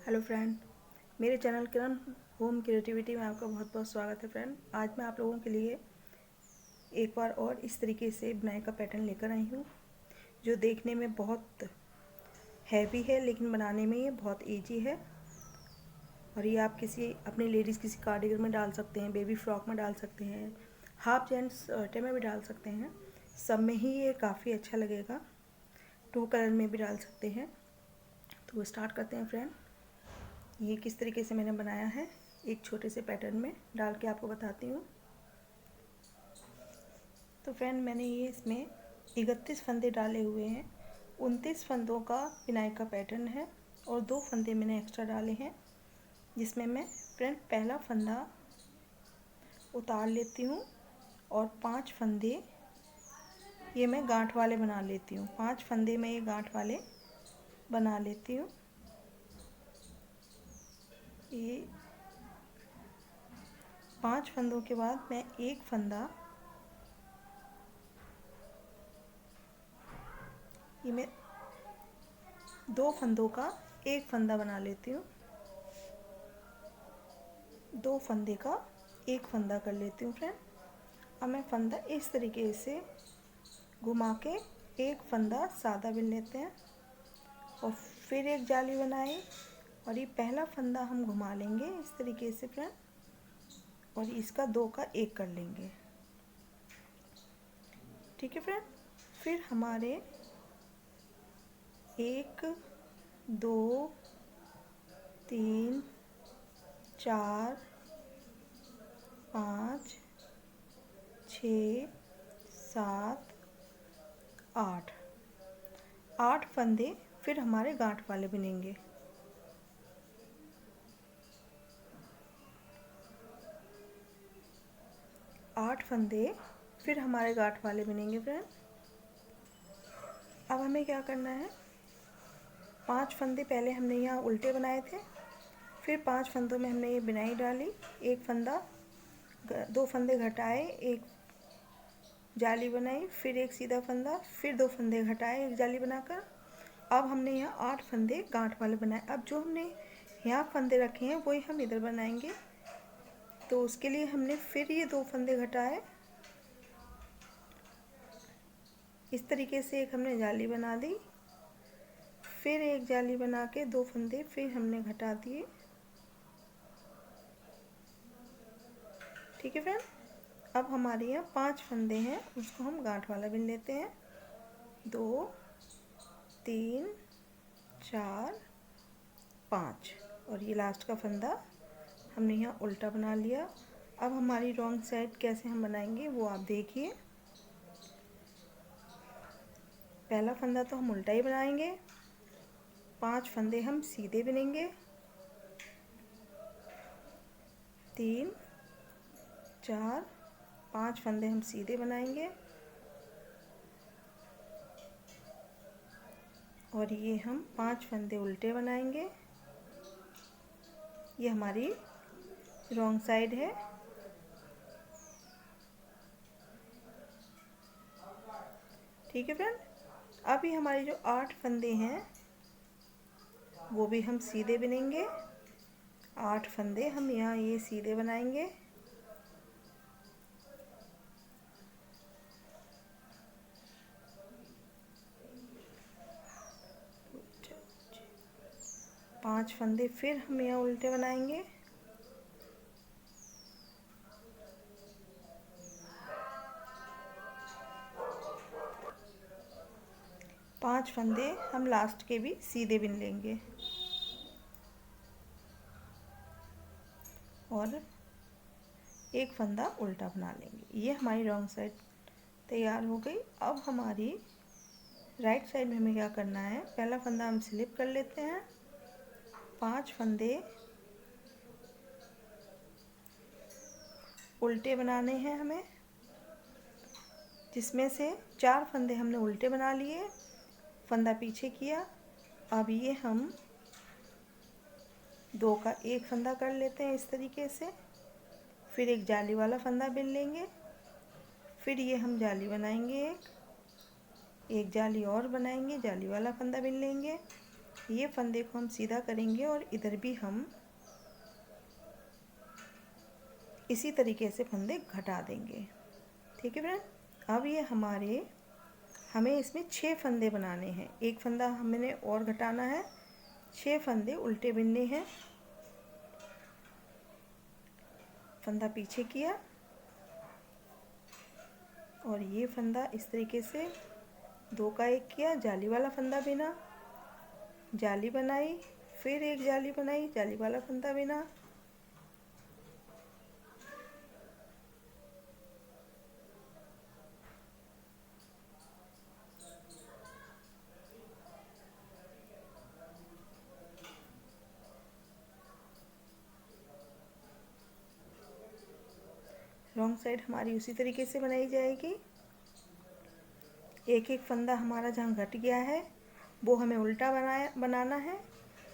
Hello friend, मेरे channel किरण home creativity में आपका बहुत बहुत स्वागत है। फ्रेंड, आज मैं आप लोगों के लिए एक बार और इस तरीके से बुनाई का पैटर्न लेकर आई हूँ, जो देखने में बहुत हैवी है लेकिन बनाने में ये बहुत इजी है। और ये आप किसी अपने लेडीज़ किसी कार्डिगन में डाल सकते हैं, बेबी फ्रॉक में डाल सकते हैं, हाफ जेंट्स शर्टे में भी डाल सकते हैं। सब में ही ये काफ़ी अच्छा लगेगा। 2 कलर में भी डाल सकते हैं। तो स्टार्ट करते हैं फ्रेंड। ये किस तरीके से मैंने बनाया है एक छोटे से पैटर्न में डाल के आपको बताती हूँ। तो फ्रेंड, मैंने ये इसमें 31 फंदे डाले हुए हैं। 29 फंदों का बिनाई का पैटर्न है और 2 फंदे मैंने एक्स्ट्रा डाले हैं, जिसमें मैं फ्रेंड पहला फंदा उतार लेती हूँ और 5 फंदे ये मैं गांठ वाले बना लेती हूँ। 5 फंदे मैं ये गांठ वाले बना लेती हूँ। ये 5 फंदों के बाद मैं एक फंदा, ये मैं 2 फंदों का एक फंदा बना लेती हूँ। 2 फंदे का एक फंदा कर लेती हूँ फ्रेंड। अब मैं फंदा इस तरीके से घुमा के एक फंदा सादा बिन लेते हैं और फिर एक जाली बनाए और ये पहला फंदा हम घुमा लेंगे इस तरीके से फ्रेंड, और इसका 2 का 1 कर लेंगे। ठीक है फ्रेंड, फिर हमारे 1 2 3 4 5 6 7 8 फंदे फिर हमारे गांठ वाले बनेंगे। 8 फंदे फिर हमारे गांठ वाले बनेंगे फ्रेंड। अब हमें क्या करना है, 5 फंदे पहले हमने यहाँ उल्टे बनाए थे, फिर 5 फंदों में हमने ये बिनाई डाली, एक फंदा 2 फंदे घटाए, एक जाली बनाई, फिर एक सीधा फंदा, फिर 2 फंदे घटाए, एक जाली बनाकर अब हमने यहाँ 8 फंदे गांठ वाले बनाए। अब जो हमने यहाँ फंदे रखे हैं वही हम इधर बनाएंगे। तो उसके लिए हमने फिर ये 2 फंदे घटाए, इस तरीके से एक हमने जाली बना दी, फिर एक जाली बना के 2 फंदे फिर हमने घटा दिए। ठीक है फ्रेंड, अब हमारे यहाँ 5 फंदे हैं, उसको हम गांठ वाला बिन लेते हैं। 2 3 4 5 और ये लास्ट का फंदा हमने यहाँ उल्टा बना लिया। अब हमारी रॉन्ग साइड कैसे हम बनाएंगे वो आप देखिए। पहला फंदा तो हम उल्टा ही बनाएंगे, 5 फंदे हम सीधे बिनेंगे, 3 4 5 फंदे हम सीधे बनाएंगे और ये हम 5 फंदे उल्टे बनाएंगे। ये हमारी रॉन्ग साइड है। ठीक है फ्रेंड, अभी हमारे जो 8 फंदे हैं वो भी हम सीधे बिनेंगे। 8 फंदे हम यहाँ ये सीधे बनाएंगे। पांच फंदे फिर हम यहाँ उल्टे बनाएंगे। पांच फंदे हम लास्ट के भी सीधे बिन लेंगे और एक फंदा उल्टा बना लेंगे। ये हमारी रॉन्ग साइड तैयार हो गई। अब हमारी राइट साइड में हमें क्या करना है, पहला फंदा हम स्लिप कर लेते हैं, 5 फंदे उल्टे बनाने हैं हमें, जिसमें से 4 फंदे हमने उल्टे बना लिए, फंदा पीछे किया। अब ये हम 2 का 1 फंदा कर लेते हैं इस तरीके से, फिर एक जाली वाला फंदा बिन लेंगे, फिर ये हम जाली बनाएंगे, एक जाली और बनाएंगे, जाली वाला फंदा बिन लेंगे, ये फंदे को हम सीधा करेंगे और इधर भी हम इसी तरीके से फंदे घटा देंगे। ठीक है फ्रेंड, अब ये हमें इसमें 6 फंदे बनाने हैं। एक फंदा हमने और घटाना है, 6 फंदे उल्टे बिनने हैं। फंदा पीछे किया और ये फंदा इस तरीके से 2 का 1 किया, जाली वाला फंदा बिना, जाली बनाई, फिर एक जाली बनाई, जाली वाला फंदा बिना, रॉन्ग साइड हमारी उसी तरीके से बनाई जाएगी। एक एक फंदा हमारा जहाँ घट गया है वो हमें उल्टा बनाना है।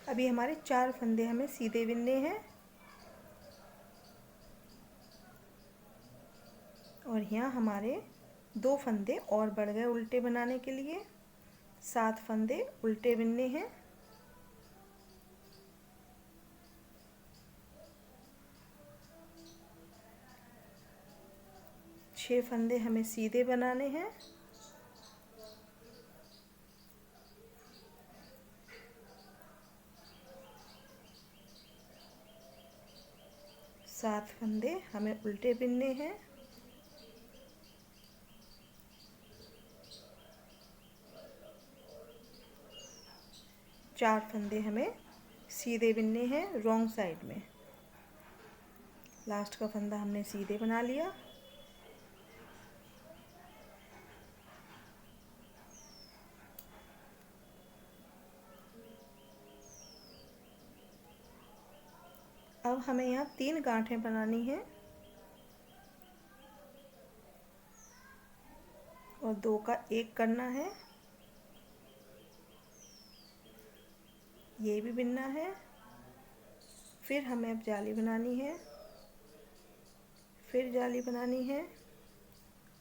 अभी हमारे 4 फंदे हमें सीधे बिनने हैं और यहाँ हमारे 2 फंदे और बढ़ गए उल्टे बनाने के लिए। 7 फंदे उल्टे बिनने हैं। छः फंदे हमें सीधे बनाने हैं। सात फंदे हमें उल्टे बिनने हैं। चार फंदे हमें सीधे बिनने हैं रॉन्ग साइड में। लास्ट का फंदा हमने सीधे बना लिया। अब हमें यहाँ 3 गांठें बनानी हैं और 2 का 1 करना है। ये भी बिनना है। फिर हमें अब जाली बनानी है, फिर जाली बनानी है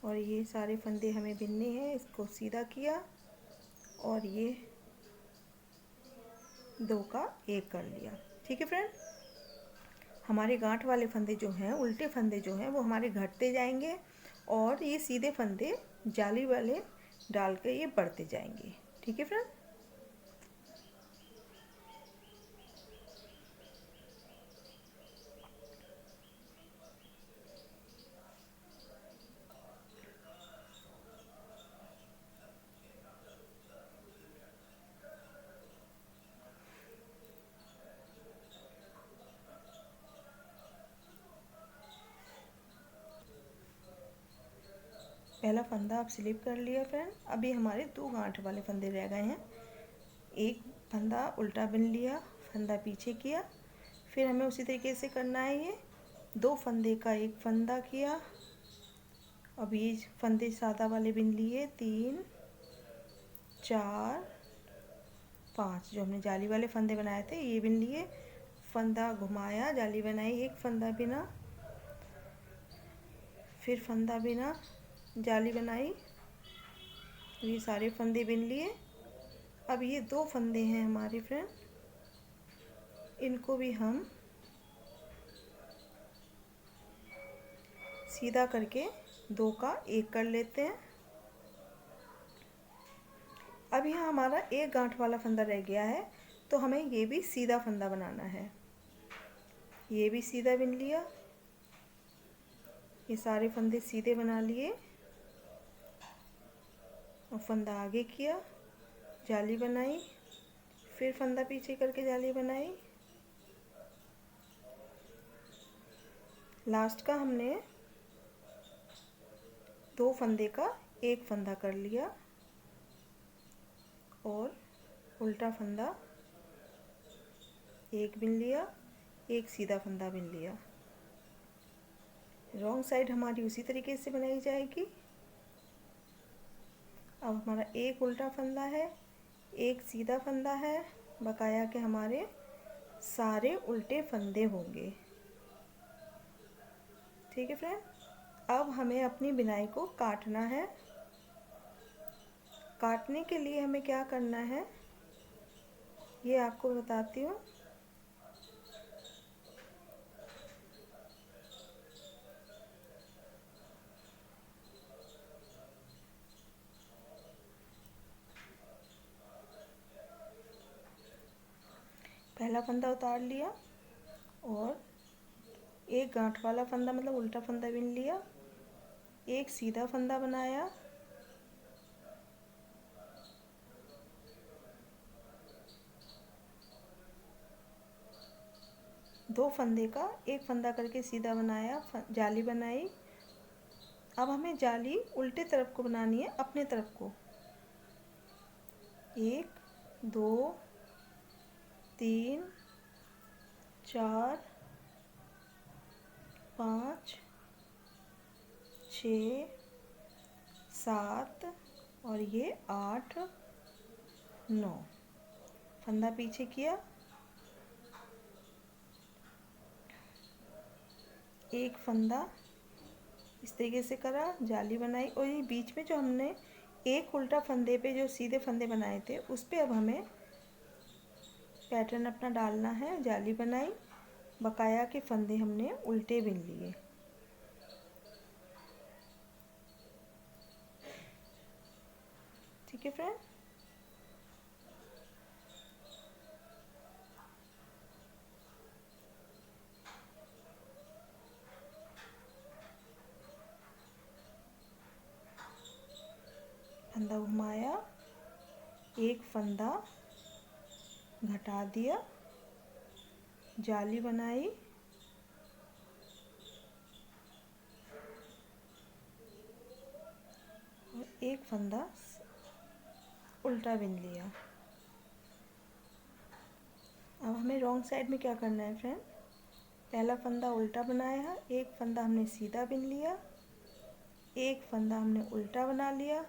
और ये सारे फंदे हमें बिनने हैं। इसको सीधा किया और ये 2 का 1 कर लिया। ठीक है फ्रेंड, हमारे गांठ वाले फंदे जो हैं, उल्टे फंदे जो हैं वो हमारे घटते जाएंगे और ये सीधे फंदे जाली वाले डाल के ये बढ़ते जाएंगे। ठीक है फ्रेंड, पहला फंदा आप स्लिप कर लिया फ्रेंड। अभी हमारे 2 गांठ वाले फंदे रह गए हैं। एक फंदा उल्टा बिन लिया, फंदा पीछे किया, फिर हमें उसी तरीके से करना है। ये 2 फंदे का 1 फंदा किया। अब ये फंदे सादा वाले बिन लिए, 3 4 5 जो हमने जाली वाले फंदे बनाए थे ये बिन लिए। फंदा घुमाया, जाली बनाई, एक फंदा बिना, फिर फंदा बिना, जाली बनाई, ये सारे फंदे बिन लिए। अब ये 2 फंदे हैं हमारे फ्रेंड, इनको भी हम सीधा करके 2 का 1 कर लेते हैं। अब यहाँ हमारा एक गांठ वाला फंदा रह गया है तो हमें ये भी सीधा फंदा बनाना है। ये भी सीधा बिन लिया, ये सारे फंदे सीधे बना लिए और फंदा आगे किया, जाली बनाई, फिर फंदा पीछे करके जाली बनाई। लास्ट का हमने 2 फंदे का 1 फंदा कर लिया और उल्टा फंदा 1 बिन लिया, एक सीधा फंदा बिन लिया। रॉन्ग साइड हमारी उसी तरीके से बनाई जाएगी। अब हमारा एक उल्टा फंदा है, एक सीधा फंदा है, बकाया के हमारे सारे उल्टे फंदे होंगे। ठीक है फ्रेंड, अब हमें अपनी बिनाई को काटना है। काटने के लिए हमें क्या करना है, ये आपको बताती हूँ। पहला फंदा उतार लिया और एक गांठ वाला फंदा मतलब उल्टा फंदा बिन लिया, एक सीधा फंदा बनाया, दो फंदे का एक फंदा करके सीधा बनाया, जाली बनाई। अब हमें जाली उल्टे तरफ को बनानी है, अपने तरफ को। 1 2 3 4 5 6 7 और ये 8 9। फंदा पीछे किया, एक फंदा इस तरीके से करा, जाली बनाई और ये बीच में जो हमने एक उल्टा फंदे पे जो सीधे फंदे बनाए थे उस पे अब हमें पैटर्न अपना डालना है। जाली बनाई, बकाया के फंदे हमने उल्टे बिन लिए। ठीक है फ्रेंड, फंदा घुमाया, एक फंदा घटा दिया, जाली बनाई, और एक फंदा उल्टा बिन लिया। अब हमें रॉन्ग साइड में क्या करना है फ्रेंड, पहला फंदा उल्टा बनाया, एक फंदा हमने सीधा बिन लिया, एक फंदा हमने उल्टा बना लिया,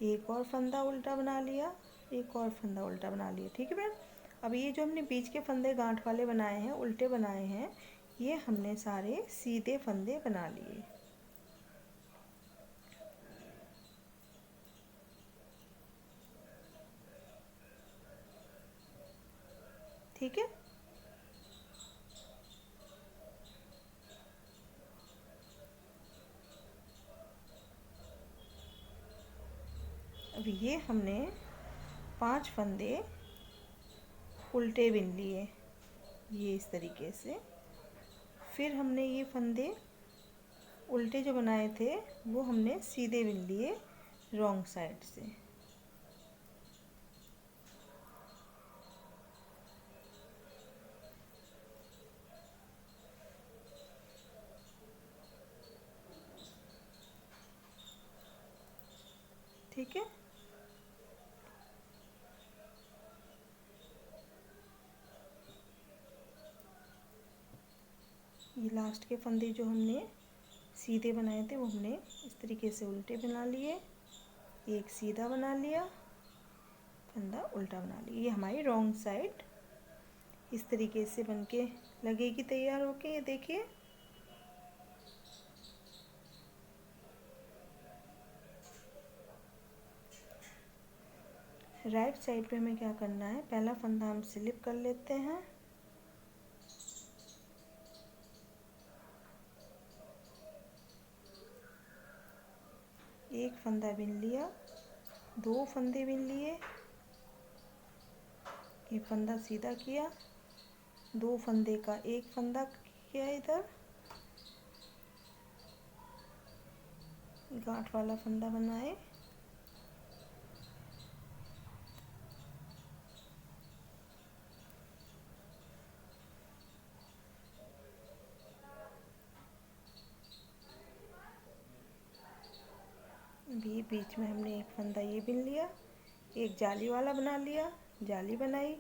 एक और फंदा उल्टा बना लिया, एक और फंदा उल्टा बना लिया। ठीक है फ्रेंड, अब ये जो हमने बीच के फंदे गांठ वाले बनाए हैं, उल्टे बनाए हैं, ये हमने सारे सीधे फंदे बना लिए। ठीक है, अब ये हमने 5 फंदे उल्टे बिन लिए, ये इस तरीके से। फिर हमने ये फंदे उल्टे जो बनाए थे वो हमने सीधे बिन लिए रॉन्ग साइड से। ठीक है, ये लास्ट के फंदे जो हमने सीधे बनाए थे वो हमने इस तरीके से उल्टे बना लिए, एक सीधा बना लिया, फंदा उल्टा बना लिया। ये हमारी रॉन्ग साइड इस तरीके से बनके लगेगी तैयार होके। ये देखिए, राइट साइड पे हमें क्या करना है, पहला फंदा हम स्लिप कर लेते हैं, एक फंदा बिन लिया, दो फंदे बिन लिए, ये फंदा सीधा किया, दो फंदे का एक फंदा किया, इधर गांठ वाला फंदा बनाए, भी बीच में हमने एक फंदा ये बिन लिया, एक जाली वाला बना लिया, जाली बनाई,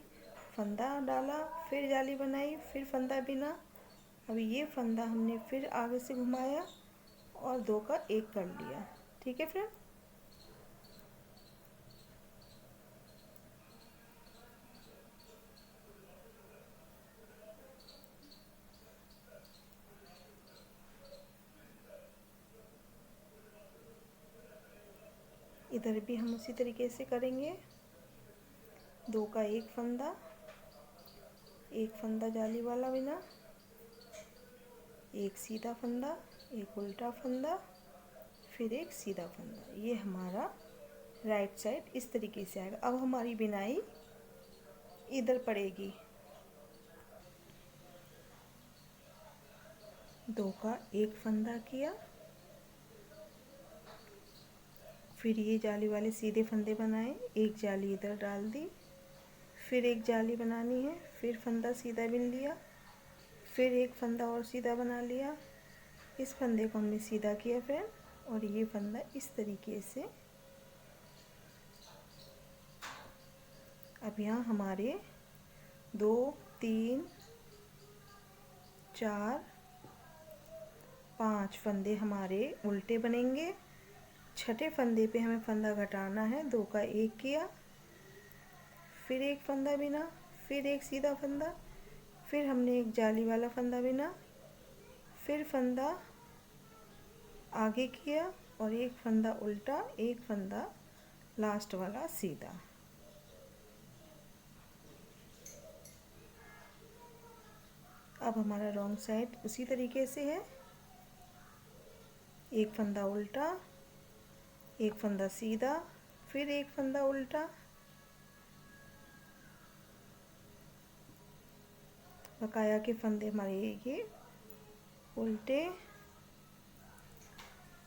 फंदा डाला, फिर जाली बनाई, फिर फंदा बिना। अभी ये फंदा हमने फिर आगे से घुमाया और दो का एक कर लिया। ठीक है फ्रेंड, इधर भी हम उसी तरीके से करेंगे, दो का एक फंदा, एक फंदा जाली वाला बिना, एक सीधा फंदा, एक उल्टा फंदा, फिर एक सीधा फंदा। ये हमारा राइट साइड इस तरीके से आएगा। अब हमारी बिनाई इधर पड़ेगी। 2 का एक फंदा किया, फिर ये जाली वाले सीधे फंदे बनाए, एक जाली इधर डाल दी, फिर एक जाली बनानी है, फिर फंदा सीधा बिन लिया, फिर एक फंदा और सीधा बना लिया। इस फंदे को हमने सीधा किया फ्रेंड, और ये फंदा इस तरीके से। अब यहाँ हमारे 2, 3, 4, 5 फंदे हमारे उल्टे बनेंगे। छठे फंदे पे हमें फंदा घटाना है। 2 का एक किया, फिर एक फंदा बिना, फिर एक सीधा फंदा, फिर हमने एक जाली वाला फंदा बिना, फिर फंदा आगे किया और एक फंदा उल्टा, एक फंदा लास्ट वाला सीधा। अब हमारा रॉन्ग साइड उसी तरीके से है। एक फंदा उल्टा, एक फंदा सीधा, फिर एक फंदा उल्टा, बकाया के फंदे हमारे ये उल्टे।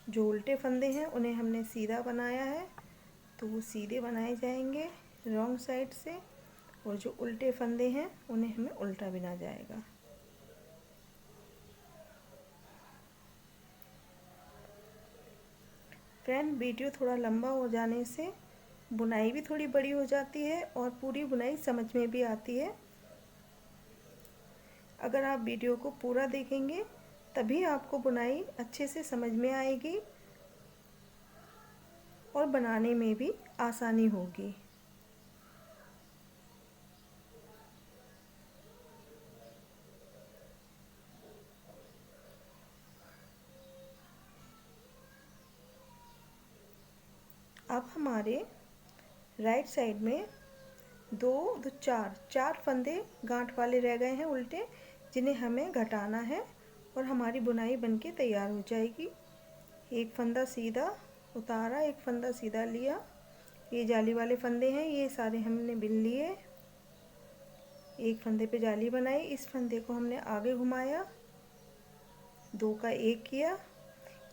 जो उल्टे फंदे हैं उन्हें हमने सीधा बनाया है, तो वो सीधे बनाए जाएंगे रॉन्ग साइड से, और जो उल्टे फंदे हैं उन्हें हमें उल्टा बिना जाएगा। फ्रेंड, वीडियो थोड़ा लंबा हो जाने से बुनाई भी थोड़ी बड़ी हो जाती है और पूरी बुनाई समझ में भी आती है। अगर आप वीडियो को पूरा देखेंगे तभी आपको बुनाई अच्छे से समझ में आएगी और बनाने में भी आसानी होगी। अब हमारे राइट साइड में 2, 2, 4 फंदे गांठ वाले रह गए हैं उल्टे, जिन्हें हमें घटाना है और हमारी बुनाई बनके तैयार हो जाएगी। एक फंदा सीधा उतारा, एक फंदा सीधा लिया, ये जाली वाले फंदे हैं, ये सारे हमने बिन लिए। एक फंदे पे जाली बनाई, इस फंदे को हमने आगे घुमाया, 2 का एक किया,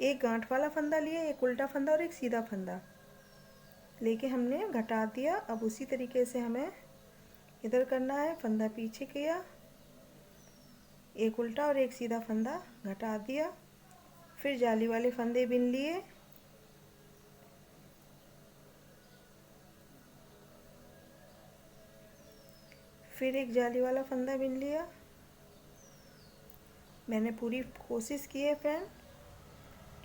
एक गांठ वाला फंदा लिया, एक उल्टा फंदा और एक सीधा फंदा लेके हमने घटा दिया। अब उसी तरीके से हमें इधर करना है। फंदा पीछे किया, एक उल्टा और एक सीधा फंदा घटा दिया, फिर जाली वाले फंदे बिन लिए, फिर एक जाली वाला फंदा बिन लिया। मैंने पूरी कोशिश की है फ्रेंड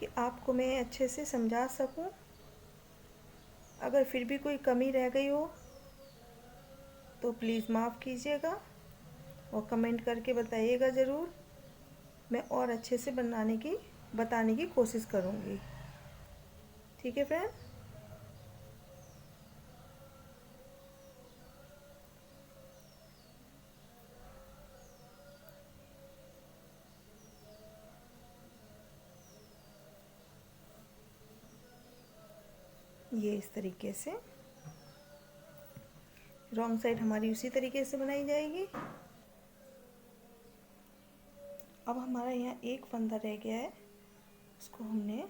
कि आपको मैं अच्छे से समझा सकूं। अगर फिर भी कोई कमी रह गई हो तो प्लीज़ माफ़ कीजिएगा और कमेंट करके बताइएगा ज़रूर। मैं और अच्छे से बताने की कोशिश करूँगी। ठीक है फ्रेंड। ये इस तरीके से रॉन्ग साइड हमारी उसी तरीके से बनाई जाएगी। अब हमारा यहाँ एक फंदा रह गया है, उसको हमने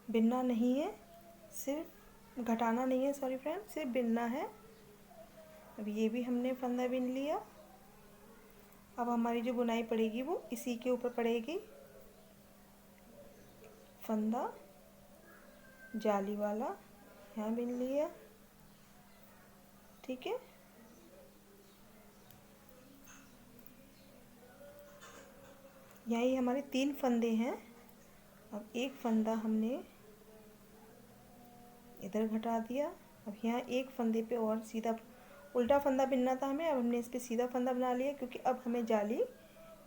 बिनना नहीं है, सिर्फ घटाना नहीं है, सॉरी फ्रेंड, सिर्फ बिनना है। अब ये भी हमने फंदा बिन लिया। अब हमारी जो बुनाई पड़ेगी वो इसी के ऊपर पड़ेगी। फंदा जाली वाला यहाँ बिन लिया, ठीक है। यही हमारे 3 फंदे हैं। अब एक फंदा हमने इधर घटा दिया। अब यहाँ एक फंदे पे और सीधा उल्टा फंदा बिनना था हमें, अब हमने इस पे सीधा फंदा बना लिया, क्योंकि अब हमें जाली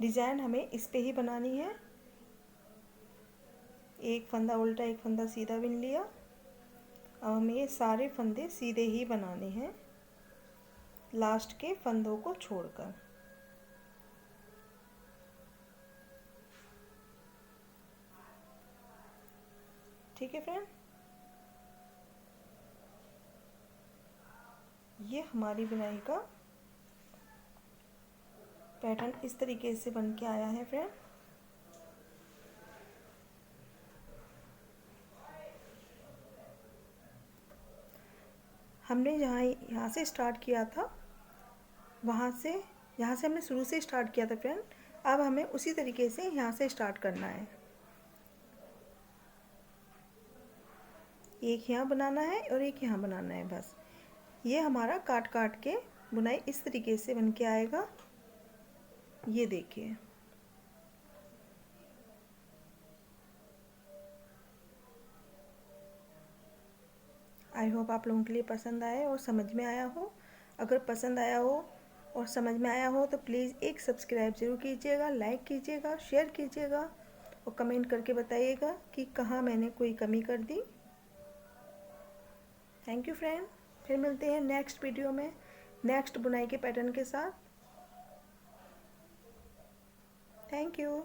डिज़ाइन हमें इस पे ही बनानी है। एक फंदा उल्टा, एक फंदा सीधा बिन लिया। अब हमें ये सारे फंदे सीधे ही बनाने हैं। लास्ट के फंदों को छोड़कर। ठीक है फ्रेंड, ये हमारी बुनाई का पैटर्न इस तरीके से बन के आया है फ्रेंड। हमने यहाँ से स्टार्ट किया था, यहाँ से हमने शुरू से स्टार्ट किया था फ्रेंड। अब हमें उसी तरीके से यहाँ से स्टार्ट करना है। एक यहाँ बनाना है और एक यहाँ बनाना है बस। ये हमारा काट काट के बुनाई इस तरीके से बन के आएगा। ये देखिए, आई होप आप लोगों के लिए पसंद आए और समझ में आया हो। अगर पसंद आया हो और समझ में आया हो तो प्लीज़ एक सब्सक्राइब ज़रूर कीजिएगा, लाइक कीजिएगा, शेयर कीजिएगा और कमेंट करके बताइएगा कि कहाँ मैंने कोई कमी कर दी। थैंक यू फ्रेंड, फिर मिलते हैं नेक्स्ट वीडियो में नेक्स्ट बुनाई के पैटर्न के साथ। Thank you.